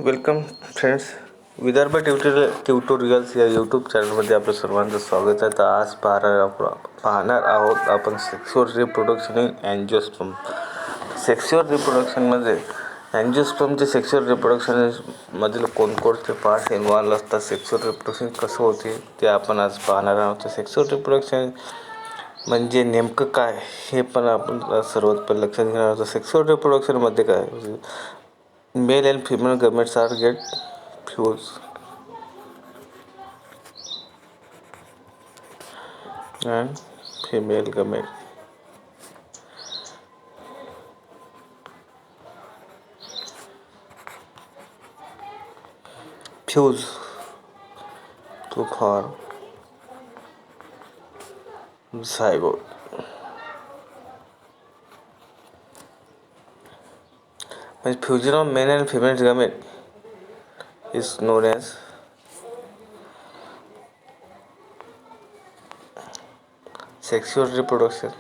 Welcome friends. Vidarbha tutorials या YouTube चॅनलमध्ये आपलं सर्वांचं स्वागत आहे. तर आज पाहणार आहोत आपण sexual reproduction in angiosperm. Sexual रिप्रोडक्शनमध्ये अँजिओस्पर्मचे सेक्शुअल रिप्रोडक्शन मधील कोणकोणते पार्ट इन्व्हॉल्व असतात, सेक्शुअल रिप्रोडक्शन कसं होते ते आपण आज पाहणार आहोत. सेक्शुअल रिप्रोडक्शन म्हणजे नेमकं काय हे पण आपण सर्वात पहिले लक्षात घेणार आहोत. सेक्शुअल रिप्रोडक्शनमध्ये काय, male and female gametes are get fused and female gamete fuse to form zygote. When fusion of male and female gamete is known as sexual reproduction.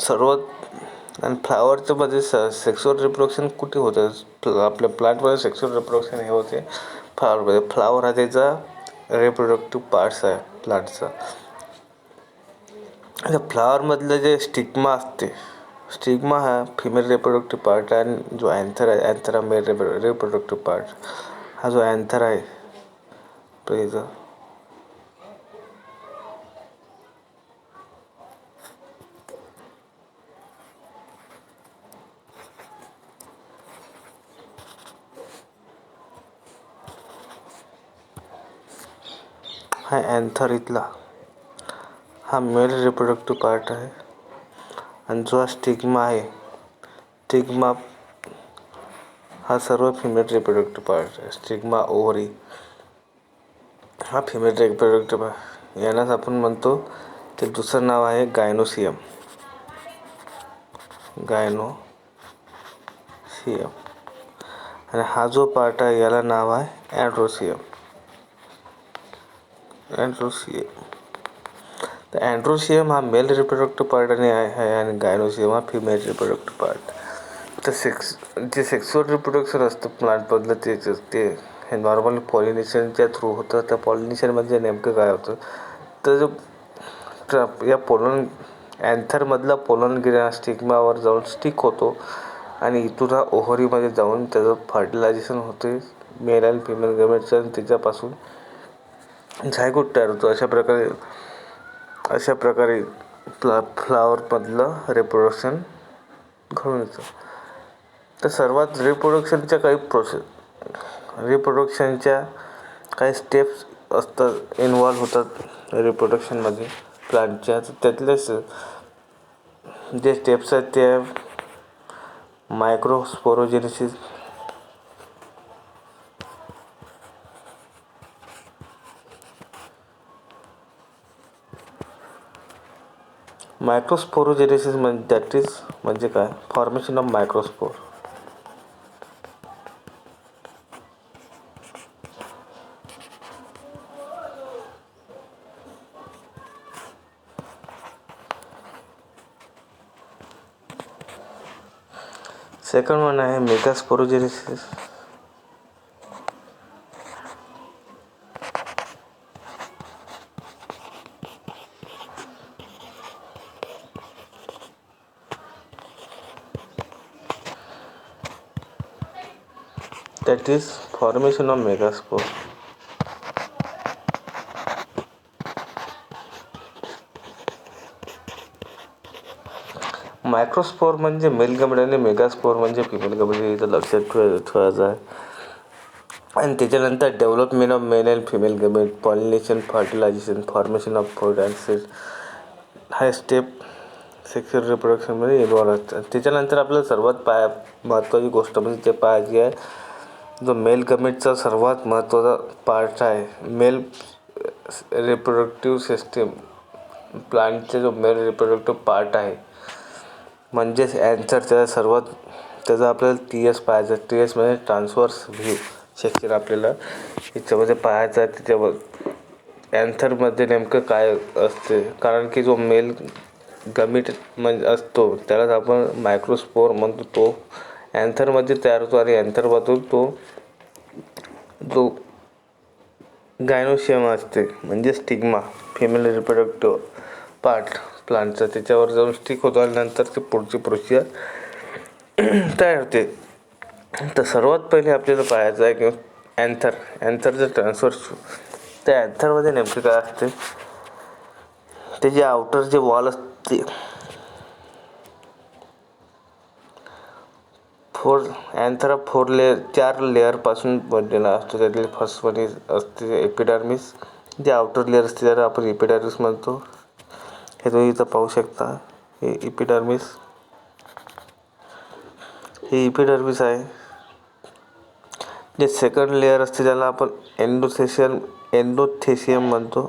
सर्वात आणि फ्लावरच्या मध्ये सेक्शुअल रिप्रोडक्शन कुठे होतं? आपल्या प्लांटमध्ये सेक्शुअल रिप्रोडक्शन हे होते फ्लावरमध्ये. फ्लावर हा त्याचा रिप्रोडक्टिव्ह पार्ट्स आहे प्लांटचा. आता फ्लावरमधलं जे स्टिग्मा असते, स्टिग्मा हा फिमेल रिप्रोडक्टिव्ह पार्ट आहे, आणि जो अँथर आहे, अँथर हा मेल रिप्रोडक्टिव्ह पार्ट. हा जो अँथर आहे तो याचा हा अँथर इथला हा मेल रिप्रोडक्टिव्ह पार्ट आहे, आणि जो स्टिग्मा आहे, स्टिग्मा हा सर्व फिमेल रिप्रोडक्टिव्ह पार्ट आहे. स्टिग्मा ओव्हरी हा फिमेल रिप्रोडक्टिव्ह पार्ट, यालाच आपण म्हणतो, ते दुसरं नाव आहे गायनोसियम. आणि हा जो पार्ट आहे याला नाव आहे अँड्रोसियम. तर अँड्रोसियम हा मेल रिप्रोडक्टिव्ह पार्ट आहे, आणि गायनोसियम हा फिमेल रिप्रोडक्टिव्ह पार्ट. तर जे सेक्शुअल रिप्रोडक्शन असतं प्लांटमधलं ते हे नॉर्मल पॉलिनेशनच्या थ्रू होतं. त्या पॉलिनेशनमध्ये नेमकं काय होतं, तर या अँथरमधला पोलन ग्रेन स्टिग्मावर जाऊन स्टिक होतो, आणि इथून हा ओव्हरीमध्ये जाऊन त्याचं फर्टिलायझेशन होते मेल आणि फिमेल गॅमेटचं, आणि त्याच्यापासून झायगोट तयार होतो. अशा प्रकारे फ्लावरमधलं रिप्रोडक्शन घडून येतं. तर सर्वात रिप्रोडक्शनच्या काही स्टेप्स असतात, इन्व्हॉल्व होतात रिप्रोडक्शनमध्ये प्लांटच्या. त्यातलेच जे स्टेप्स आहेत ते मायक्रोस्पोरोजेनेसिस, म्हणजे काय, formation of microspore. Second one आहे megasporogenesis. That is formation of megaspore. Microspore म्हणजे मेल गॅमेट आणि मेगास्पोर म्हणजे फिमेल गॅमेट, इथं लक्षात ठेवायचं आहे. आणि त्याच्यानंतर development of male and female gamete, pollination, fertilisation, formation of fruit and seeds, हा स्टेप सेक्शुअल रिप्रोडक्शनमध्ये इन्व्हॉल्व असतात. त्याच्यानंतर आपल्याला सर्वात महत्त्वाची गोष्ट म्हणजे ते पाहायची आहे, जो मेल गॅमेटचा सर्वात महत्त्वाचा पार्ट आहे, मेल रिप्रोडक्टिव्ह सिस्टीम. प्लांटचा जो मेल रिप्रोडक्टिव्ह पार्ट आहे म्हणजेच अँथर, त्याचा आपल्याला TS पाहायचं. TS म्हणजे ट्रान्सवर्स व्ह्यू सेक्शन आपल्याला याच्यामध्ये पाहायचं आहे. त्याच्यावर अँथरमध्ये नेमकं काय असते, कारण की जो मेल गमीट म्हणजे असतो त्यालाच आपण मायक्रोस्पोर म्हणतो. तो अँथरमध्ये तयार होतो आणि अँथरमधून तो जो गायनोशियम असते म्हणजे स्टिग्मा, फिमेल रिप्रोडक्टिव्ह पार्ट प्लांटचा, त्याच्यावर जाऊन स्टिक होतो आणि नंतर ते पुढची प्रोसिजर तयार होते. तर सर्वात पहिले आपल्याला पाहायचं आहे की अँथरचं ट्रान्सफर. त्या अँथरमध्ये नेमके काय असते, ते जे आउटर जे वॉल असते, अँथर 4 लेअरपासून बनलेला असतो. त्यातली फर्स्ट वन असते एपिडर्मिस, जे आउटर लेअर असते त्याला आपण एपिडर्मिस म्हणतो. हे तुम्ही इथं पाहू शकता, हे एपिडर्मिस आहे. जे सेकंड लेअर असते त्याला आपण एंडोथेशियम म्हणतो.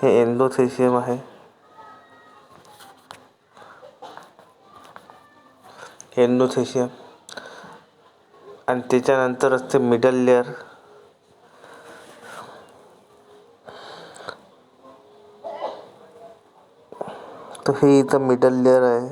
हे एंडोथेशियम आहे. आणि त्याच्यानंतर असते मिडल लेअर. तर हे इथं मिडल लेअर आहे.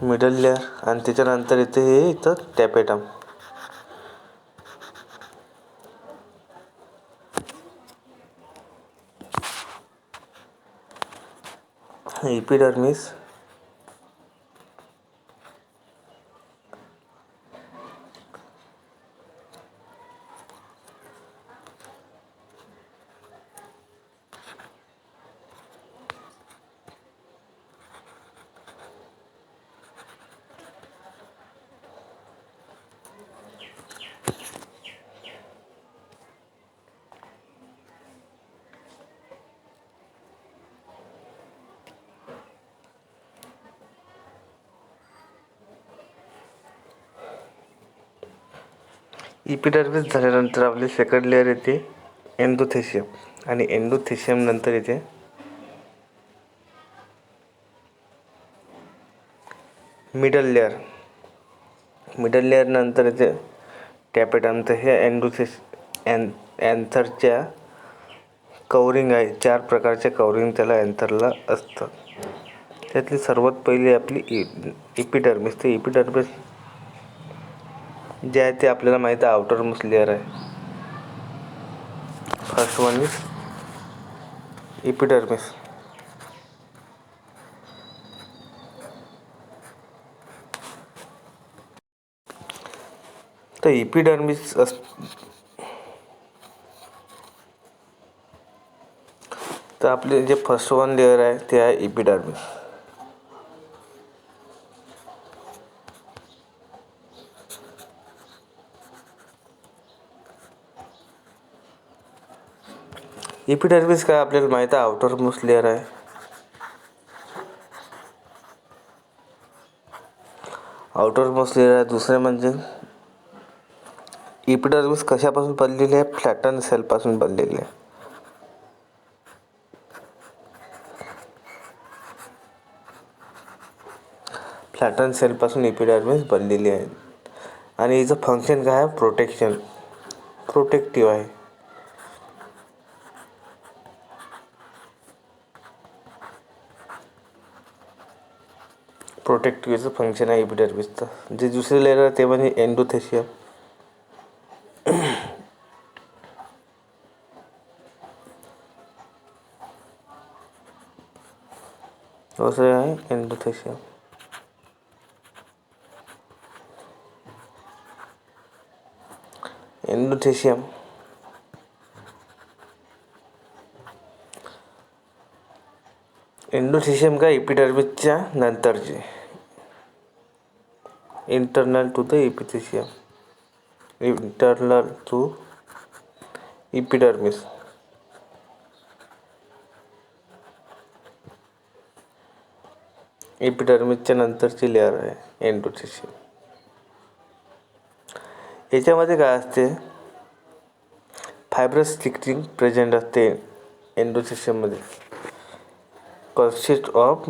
मिडल लेअर आणि त्याच्यानंतर हे इथं टॅपेटम. एपिडर्मिस, एपिडर्मिस झाल्यानंतर आपली सेकंड लेअर येते एंडोथेशियम, आणि एंडोथेशियम नंतर येते मिडल लेअर. मिडल लेअर नंतर येते टॅपेटम. तर हे अँथरच्या कवरिंग आहे. 4 प्रकारचे कवरिंग त्याला अँथरला असतात. त्यातली सर्वात पहिली आपली एपिडर्मिस. ते एपिडर्मिस जे आहे ते आपल्याला माहीत आहे आउटर मोस्ट लेअर आहे. First one is epidermis. तर एपिडर्मिस तर आपले जे फर्स्ट वन लेअर आहे ते आहे एपिडर्मिस. एपिडर्मिस काय आपल्याला माहीत आहे आउटर मोस्ट लेअर आहे. आउटर मोस्ट लेअर आहे. दुसरे म्हणजे एपिडर्मिस कशापासून बनलेली आहे, फ्लॅटन सेलपासून बनलेली आहे. फ्लॅटन सेलपासून एपिडर्मिस बनलेली आहे. आणि हिचं फंक्शन काय आहे, प्रोटेक्टिव्ह आहे. प्रोटेक्टिव्हचं फंक्शन आहे एपिडर्मिसचं. जे दुसरे लेअर आहे ते म्हणजे एंडोथेशियम. असं आहे एंडोथेशियम. एंडोथेशियम का एपिडर्मिसच्या नंतरचे, internal to the epithecium, internal to epidermis. एपिडर्मिसच्या नंतरची लेअर आहे एंडोथेशियम. याच्यामध्ये काय असते, फायब्रस स्टिक्टिंग प्रेझेंट असते एंडोथेशियममध्ये. Consist of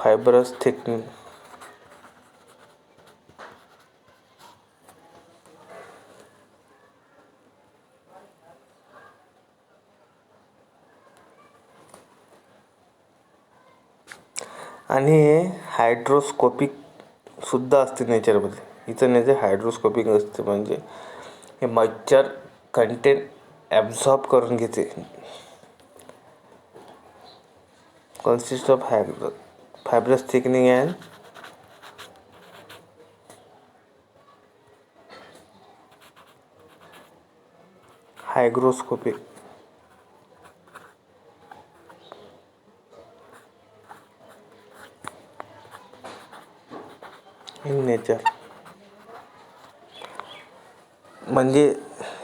fibrous thickening. आणि हे हायड्रोस्कोपिक सुद्धा असते नेचरमध्ये. इथं नेचर हायड्रोस्कोपिक असते म्हणजे हे मॉइश्चर कंटेंट ॲब्झॉर्ब करून घेते. Consist of fibrous thickening and hygroscopic in nature. म्हणजे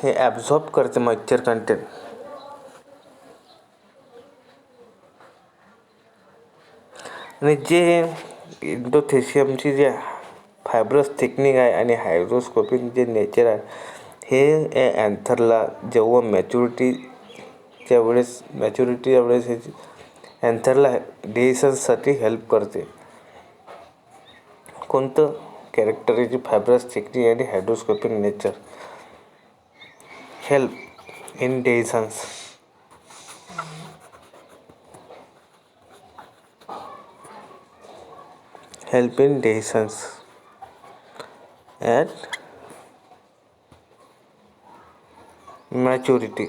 हे ॲब्झॉर्ब करते मॉइश्चर कंटेंट. आणि जे एंडोथेशियमची जे फायब्रस थिकनिंग आहे आणि हायड्रोस्कोपिक जे नेचर आहे हे अँथरला जेव्हा मॅच्युरिटीच्या वेळेस हे अँथरला डेहिसन्ससाठी हेल्प करते. कोणतं कॅरेक्टरची फायब्रस थिकनिंग आणि hydroscopic nature help in dehiscence. Help in dehiscence at maturity.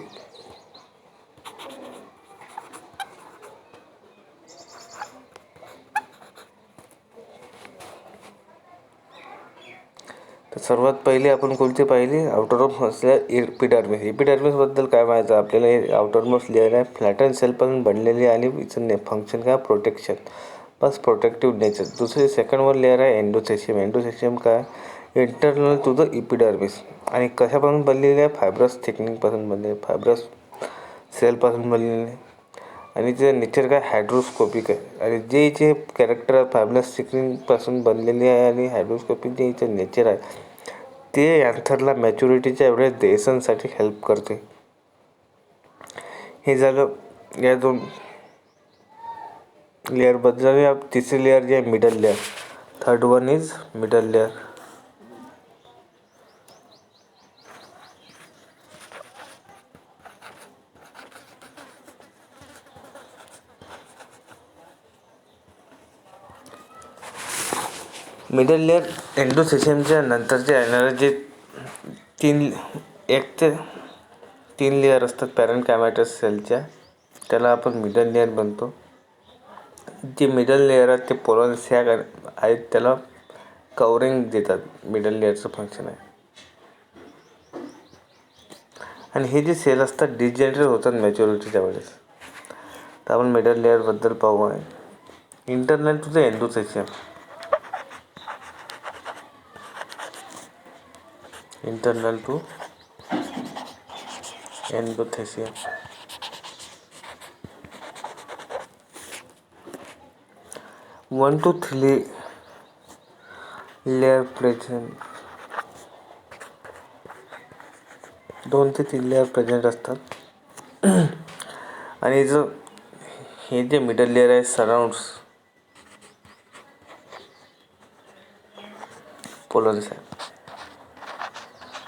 तर सर्वात पहिले आपण कोणते पाहिले आउटरमोस्ट असल्या एपिडर्मिस. एपिडर्मिसबद्दल काय माहिती आहे आपल्याला. हे आउटरमोस्ट लेअर आहे फ्लॅटन सेलपासून बनलेली आणि इथं फंक्शन काय प्रोटेक्शन बस प्रोटेक्टिव्ह नेचर. दुसरी सेकंडवर लेअर आहे एंडोथेशियम. एंडोथेशियम काय इंटरनल टू द एपिडर्मिस आणि कशापासून बनलेली आहे फायब्रस थिकनिंगपासून बनलेली फायब्रस सेलपासून बनलेली आहे. आणि ते नेचर काय हायड्रोस्कोपिक आहे. आणि जे इथे कॅरेक्टर फायब्रस थिकनिंगपासून बनलेली आहे आणि हायड्रोस्कोपिक जे इथे नेचर आहे ते अँथरला मॅच्युरिटीच्या एवढ्या डेहिसन्ससाठी हेल्प करते. हे झालं या दोन लेअरबद्दल. या तिसरी लेअर जी आहे middle layer. Third one is middle layer. Middle layer एंडोथेशियमच्या नंतरचे येणारे जे एक ते तीन लेअर असतात पॅरेन्कायमॅटस सेलच्या त्याला आपण मिडल लेअर म्हणतो. जे मिडल लेअर आहेत ते पोलन सॅक आहेत त्याला कवरिंग देतात. मिडल लेअरचं फंक्शन आहे. आणि हे जे सेल असतात डिजनरेट होतात मॅच्युरिटीच्या वेळेस. तर आपण मिडल लेअरबद्दल पाहू आहे. Internal to the endothecium. Internal to endothecium. One two three layer present. 2 ते 3 लेअर प्रेझेंट असतात. आणि हे जे मिडल लेअर आहे सराउंड्स पोलन सॅक.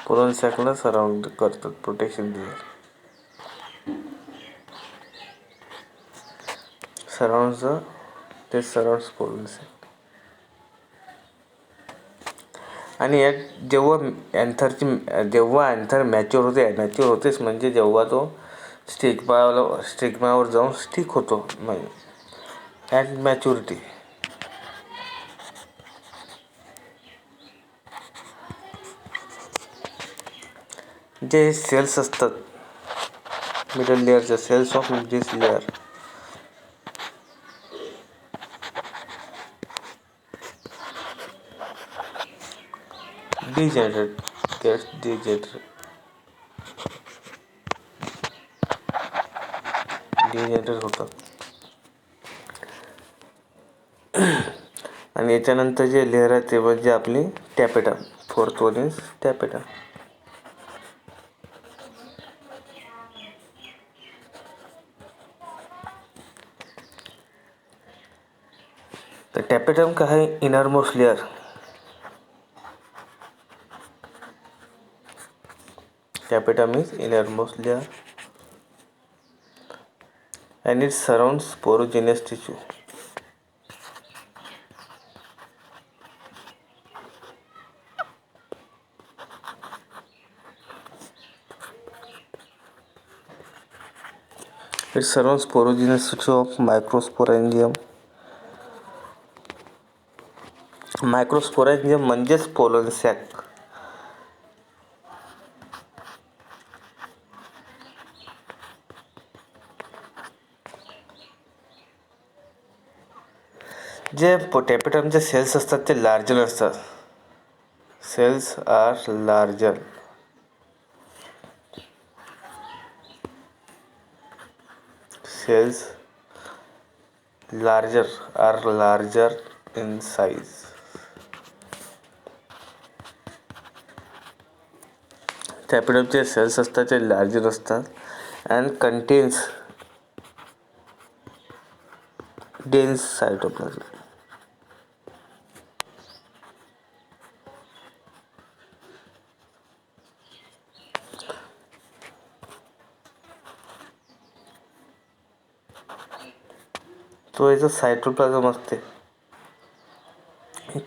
पोलन सॅकला सराउंड करतात प्रोटेक्शन देतात. Surrounds pollen sac. आणि यात जेव्हा अँथर मॅच्युअर होतेच म्हणजे जेव्हा तो स्टिग्मावर जाऊन स्टिक होतो म्हणजे ॲट मॅच्युरिटी. जे सेल्स असतात मिडल लेअरच्या cells of this layer degenerate होतात. आणि याच्यानंतर जे लेअर आहे ते म्हणजे आपली tapeta. Fourth one is tapeta. तर टॅपेटम काय आहे? Innermost layer. Tapetum is innermost layer and it surrounds porogenous tissue. It surrounds porogenous tissue of microsporangium. मायक्रोस्पोरॅन्जियम म्हणजेच पोलन सॅक. जे टॅपेटमचे सेल्स असतात ते लार्जर असतात. Cells are larger. Cells larger in size. टॅपेटमचे cells असतात ते लार्जर असतात अँड कंटेन्स डेन्स सायटोप्लाझम. तो याचं सायटोप्लाझम असते.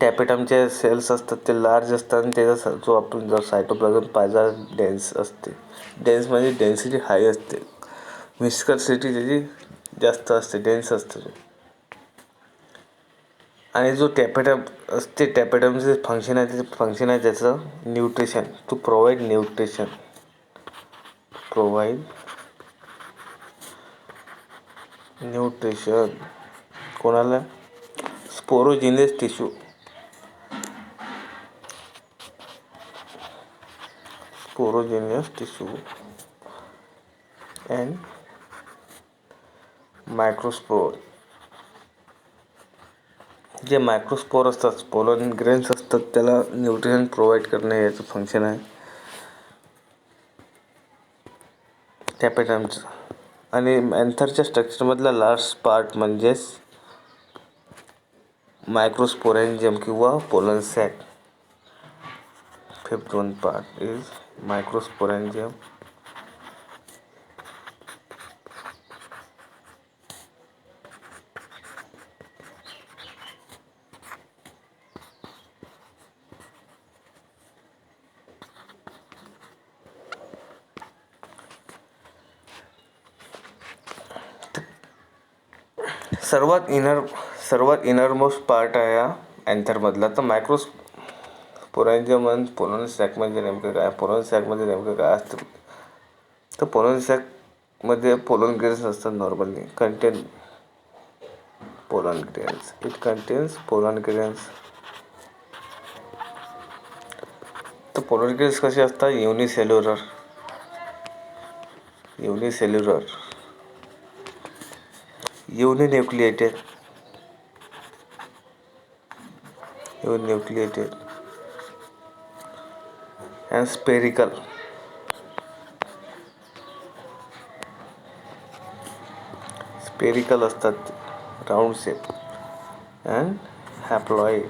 टॅपेटमचे सेल्स असतात ते लार्ज असतात आणि त्याचा जो आपण जर सायटोप्लाझम पाहिजे डेन्स असते. डेन्स म्हणजे डेन्सिटी हाय असते, विस्कसिटी त्याची जास्त असते, डेन्स असते. आणि जो टॅपेटम असते, टॅपेटमचे फंक्शन आहे त्याचं न्यूट्रिशन, टू प्रोव्हाइड न्यूट्रिशन. कोणाला? Sporogenous tissue. And microspore. जे मायक्रोस्पोर असतात, पोलन ग्रेन्स असतात, त्याला न्यूट्रिशन प्रोव्हाइड करणे याचं फंक्शन आहे टॅपेटमचं. आणि अँथरच्या स्ट्रक्चरमधला लास्ट पार्ट म्हणजेच मायक्रोस्पोरॅन्जियम किंवा pollen sac. Fifth one part is microsporangium. सर्वात इनरमोस्ट पार्ट आहे हा अँथरमधला. तर मायक्रोस्पोरॅन्जियम आणि पोलन सॅकमध्ये नेमकं काय असतं? तर पोलन सॅकमध्ये पोलन ग्रेन्स असतात normally. Pollen grains. It contains pollen grains. तर पोलन ग्रेन्स कसे असतात? Unicellular, uninucleated and spherical. असतात, राऊंड शेप. And haploid.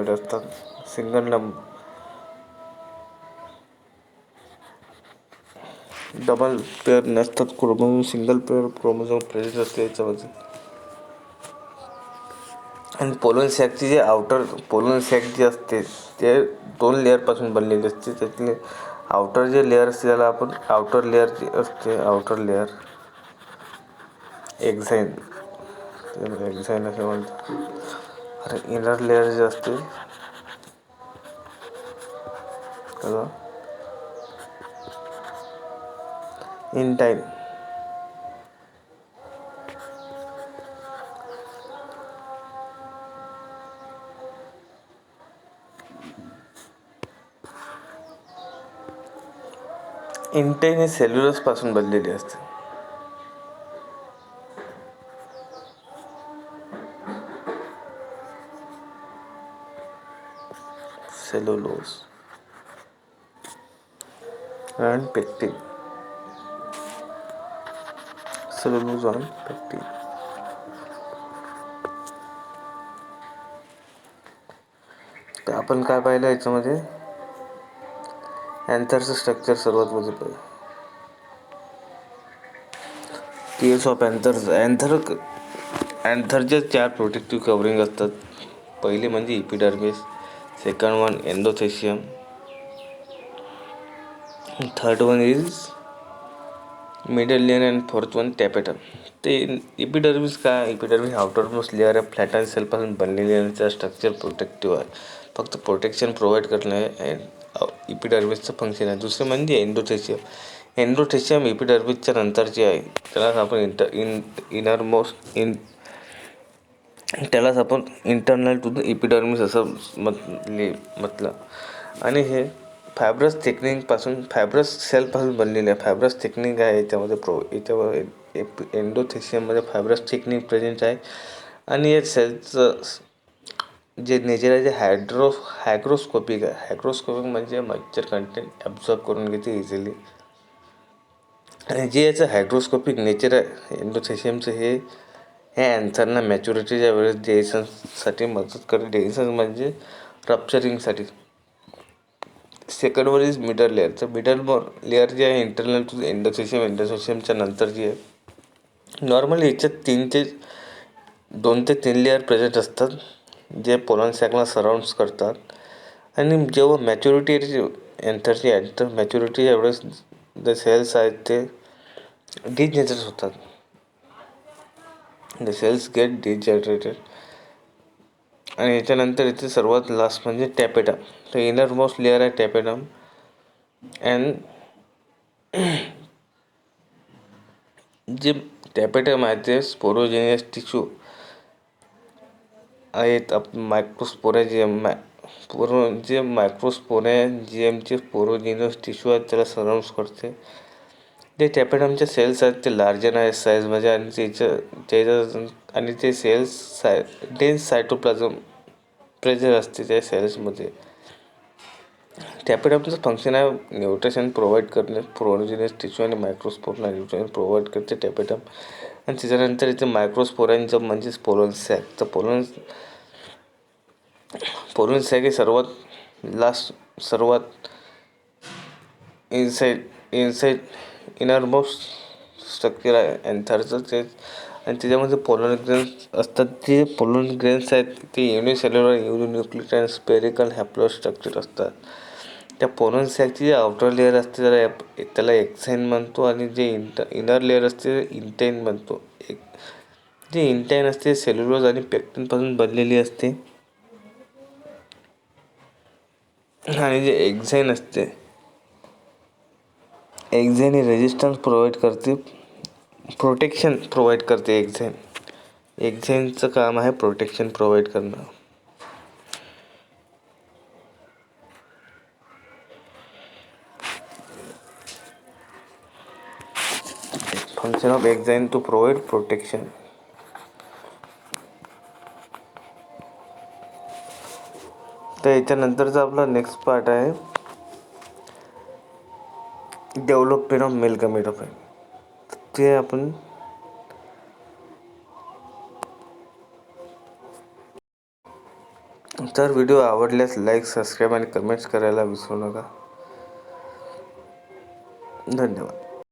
असतात. डबल पेअर नसतात chromosome, single pair chromosome present असते याच्यामध्ये. आणि पोलन सॅकची जे जे असते ते 2 लेअरपासून बनलेली असते. त्यातले आउटर जे लेअर असते त्याला आपण आउटर लेअर एक्झाईन असे म्हणतात. अरे इनर लेअर जे असते त्याला इंटाईन. इंटाईन हे सेल्युलोज पासून बनलेली असते. Cellulose. and pectin, cellulose and pectin. तर आपण काय पाहिलं याच्यामध्ये, अँथरचं स्ट्रक्चर सर्वात मध्ये पाहिजे. केस ऑफ अँथरचे 4 प्रोटेक्टिव्ह कवरिंग असतात. पहिले म्हणजे epidermis, second one endothecium, third one is middle layer and fourth one tapetum. ते इपिडर्मिस काय, इपिडर्मिस आउटर मोस्ट लेअर आहे, फ्लॅटन सेलपासून बनलेली आहे. त्याचं स्ट्रक्चर प्रोटेक्टिव्ह आहे, फक्त प्रोटेक्शन प्रोव्हाइड करणे इपिडर्मिसचं फंक्शन आहे. दुसरे म्हणजे एंडोथेशियम. एंडोथेशियम इपिडर्मिसच्या नंतरची आहे. त्यालाच आपण इंटरनल टू द इपिडर्मिस असं म्हटलं. आणि हे फायब्रस सेलपासून बनलेले आहे. फायब्रस थिकनिंग आहे याच्यामध्ये एंडोथेशियममध्ये फायब्रस थिकनिंग प्रेझेंट आहे. आणि या सेलचं जे नेचर आहे ते हायग्रोस्कोपिक आहे. हायग्रोस्कोपिक म्हणजे मॉइश्चर कंटेंट ॲब्झॉर्ब करून घेते इझिली. आणि जे याचं हायड्रोस्कोपिक नेचर आहे एंडोथेशियमचं, हे अँथरना मॅच्युरिटीच्या वेळेस डेन्सेशनसाठी मदत करते. डेन्सेशन म्हणजे रप्चरिंगसाठी. सेकंड वर इज मिडल लेअर. तर मिडल लेअर जे आहे इंटरनल टू एंडोथेशियमच्या नंतर जी आहे. नॉर्मली याच्यात 2 ते 3 लेअर प्रेझेंट असतात, जे पोलन सॅकला सराउंड्स करतात. आणि जेव्हा मॅच्युरिटी एंथर मॅच्युरिटीच्या वेळेस जे सेल्स आहेत ते डिजनरेट होतात. The cells get degenerated. आणि याच्यानंतर इथे सर्वात लास्ट म्हणजे टॅपेटम. तर इनर मोस्ट लेअर आहे टॅपेटम. अँड जे टॅपेटम आहे ते स्पोरोजेनियस टिश्यू आहेत. मायक्रोस्पोरेंजियमचे स्पोरोजेनियस टिश्यू आहेत, त्याला सराउंड्स करते. जे टॅपेटमचे सेल्स आहेत ते लार्जर आहे साईजमध्ये. आणि ते सेल्स डेन्स सायटोप्लाझम प्रेझेंट असते त्या सेल्समध्ये. टॅपेटमचं फंक्शन आहे न्यूट्रिशन प्रोव्हाइड करणे. स्पोरोजेनियस टिश्यू आणि मायक्रोस्पोरला न्यूट्रिशन प्रोव्हाइड करते टॅपेटम. आणि त्याच्यानंतर इथे मायक्रोस्पोरेंजियम म्हणजे पोलन सॅक. तर पोलन सॅक हे सर्वात इनसाइड इनरमोस्ट स्ट्रक्चर आहे अँथरचं ते. आणि त्याच्यामध्ये पोलन ग्रेन्स असतात. जे पोलन ग्रेन्स आहेत ते युनिसेल्युलर, युनिन्यूक्लियर आणि स्पेरिकल हॅप्लो स्ट्रक्चर असतात. त्या पोलन सॅकची जे आउटर लेअर असते त्याला एक्झाइन म्हणतो. आणि जे इनर लेअर असते इंटेन म्हणतो. जे इंटेन असते सेल्युलोज आणि पेक्टिनपासून बनलेली असते. आणि जे एक्झाइन असते, एक्झाइन हे रेजिस्टन्स प्रोव्हाइड करते, प्रोटेक्शन प्रोव्हाइड करते. एक्झाइनचं काम आहे प्रोटेक्शन प्रोव्हाइड करणं. Function of exine to provide protection. तर याच्यानंतरचा आपला नेक्स्ट पार्ट आहे डेव्हलपमेंट ऑफ मेल गमेटोफाइट. ते आपण तर व्हिडिओ आवडल्यास लाईक, सबस्क्राईब आणि कमेंट्स करायला विसरू नका. धन्यवाद.